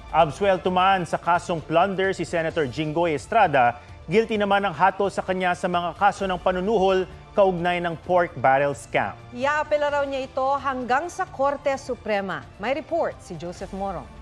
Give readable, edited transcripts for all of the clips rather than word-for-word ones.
Absuelto man sa kasong plunder si Senator Jinggoy Estrada, guilty naman ang hatol sa kanya sa mga kaso ng panunuhol kaugnay ng pork barrel scam. Iaapela raw niya ito hanggang sa Korte Suprema. May report si Joseph Morong.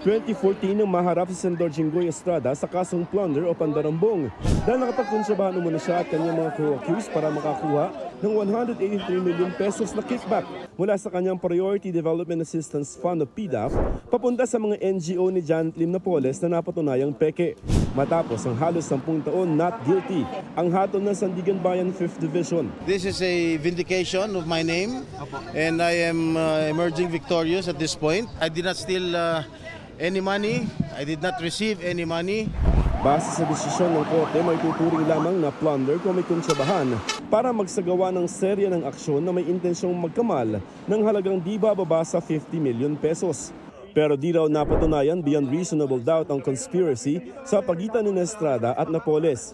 2014 nang maharap si Senator Jinggoy Estrada sa kasong plunder o pandarambong dahil nakapagkontrabaho muna siya at kanyang mga co-accused para makakuha ng 183 million pesos na kickback mula sa kanyang Priority Development Assistance Fund o PDAF papunta sa mga NGO ni Janet Lim Napoles na napatunayang peke. Matapos ang halos 10 taon not guilty ang hatol ng Sandigan Bayan 5th Division. This is a vindication of my name and I am emerging victorious at this point. I did not steal any money. I did not receive any money. Base sa desisyon ng korte, may tuturing lamang na plunder kung may kontrabahan para magsagawa ng serya ng aksyon na may intensyong magkamal ng halagang di bababa sa 50 million pesos. Pero di raw napatunayan beyond reasonable doubt ang conspiracy sa pagitan ni Estrada at Napoles.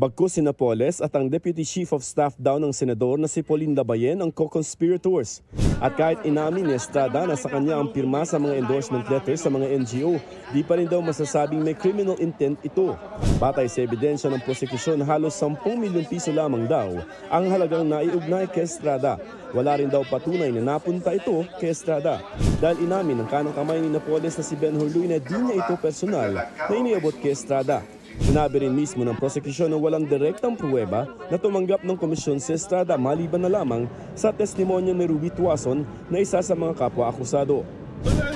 Bagkus si Napoles at ang Deputy Chief of Staff daw ng Senador na si Pauline Labayen ang co-conspirators. At kahit inamin ni Estrada na sa kanya ang pirma sa mga endorsement letters sa mga NGO, di pa rin daw masasabing may criminal intent ito. Batay sa ebidensya ng prosekusyon, halos 10 milyon piso lamang daw ang halagang naiugnay kay Estrada. Wala rin daw patunay na napunta ito kay Estrada. Dahil inamin ng kanang kamay ni Napoles na si Ben Hurluy na di niya ito personal na iniabot kay Estrada. Sinabi rin mismo ng prosekusyon na walang direktang pruweba na tumanggap ng komisyon si Estrada maliban na lamang sa testimonya ni Ruby Tuason na isa sa mga kapwa-akusado.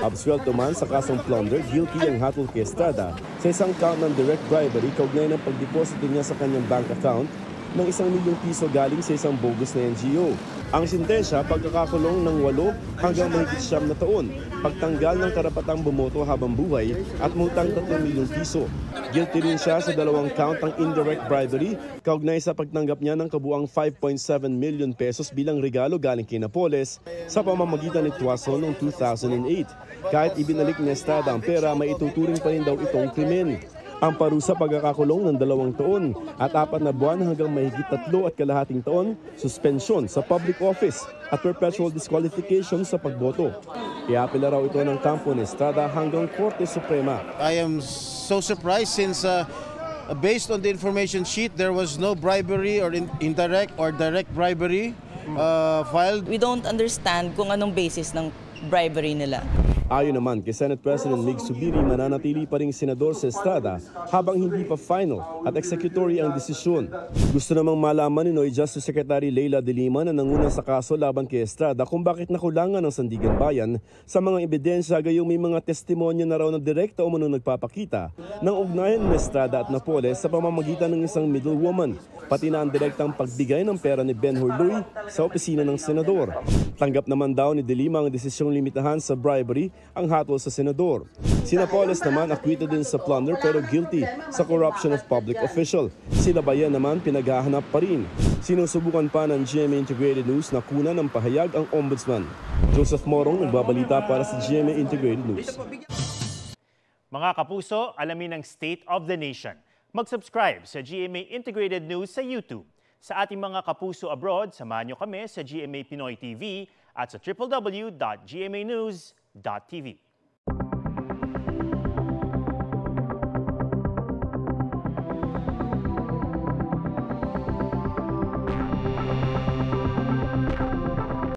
Absuelto man sa kasong plunder, guilty ang hatol kay Estrada sa isang count ng direct bribery kaugnay ng pagdeposito niya sa kanyang bank account ng 1 milyong piso galing sa isang bogus na NGO. Ang sintensya, pagkakakulong ng 8 hanggang mahigit 9 na taon, pagtanggal ng karapatang bumoto habang buhay at multang 3 milyong piso. Guilty rin siya sa 2 count ng indirect bribery kaugnay sa pagtanggap niya ng kabuang 5.7 million pesos bilang regalo galing kay Napoles sa pamamagitan ni Tuason noong 2008. Kahit ibinalik ni Estrada ang pera, may ituturing pa rin daw itong krimen. Ang parusa pagkakakulong ng 2 taon at 4 na buwan hanggang mahigit 3.5 taon, suspensyon sa public office at perpetual disqualification sa pagboto. Iapela raw ito ng kampo ni Estrada hanggang Korte Suprema. I am so surprised since based on the information sheet, there was no bribery or indirect or direct bribery filed. We don't understand kung anong basis ng bribery nila. Ayon naman kay Senate President Mig Zubiri, mananatili pa ring senador si Estrada habang hindi pa final at executory ang desisyon. Gusto namang malaman ni Noy Justice Secretary Leila De Lima na nanguna sa kaso laban kay Estrada kung bakit nakulangan ng Sandigan Bayan sa mga ebidensya gayong may mga testimonya na raw na direkta o nagpapakita ng ugnayan ni Estrada at Napoles sa pamamagitan ng isang middlewoman, pati na ang direktang pagbigay ng pera ni Ben Hurluy sa opisina ng senador. Tanggap naman daw ni De Lima ang desisyong limitahan sa bribery ang hatol sa senador. Si Napoles naman acquitted din sa plunder pero guilty sa corruption of public official. Si Labayen naman pinaghahanap pa rin. Sinusubukan pa ng GMA Integrated News na kunan ng pahayag ang ombudsman. Joseph Morong, nagbabalita para sa GMA Integrated News. Mga kapuso, alamin ang State of the Nation. Mag-subscribe sa GMA Integrated News sa YouTube. Sa ating mga kapuso abroad, samahan nyo kami sa GMA Pinoy TV at sa www.gmanews.tv.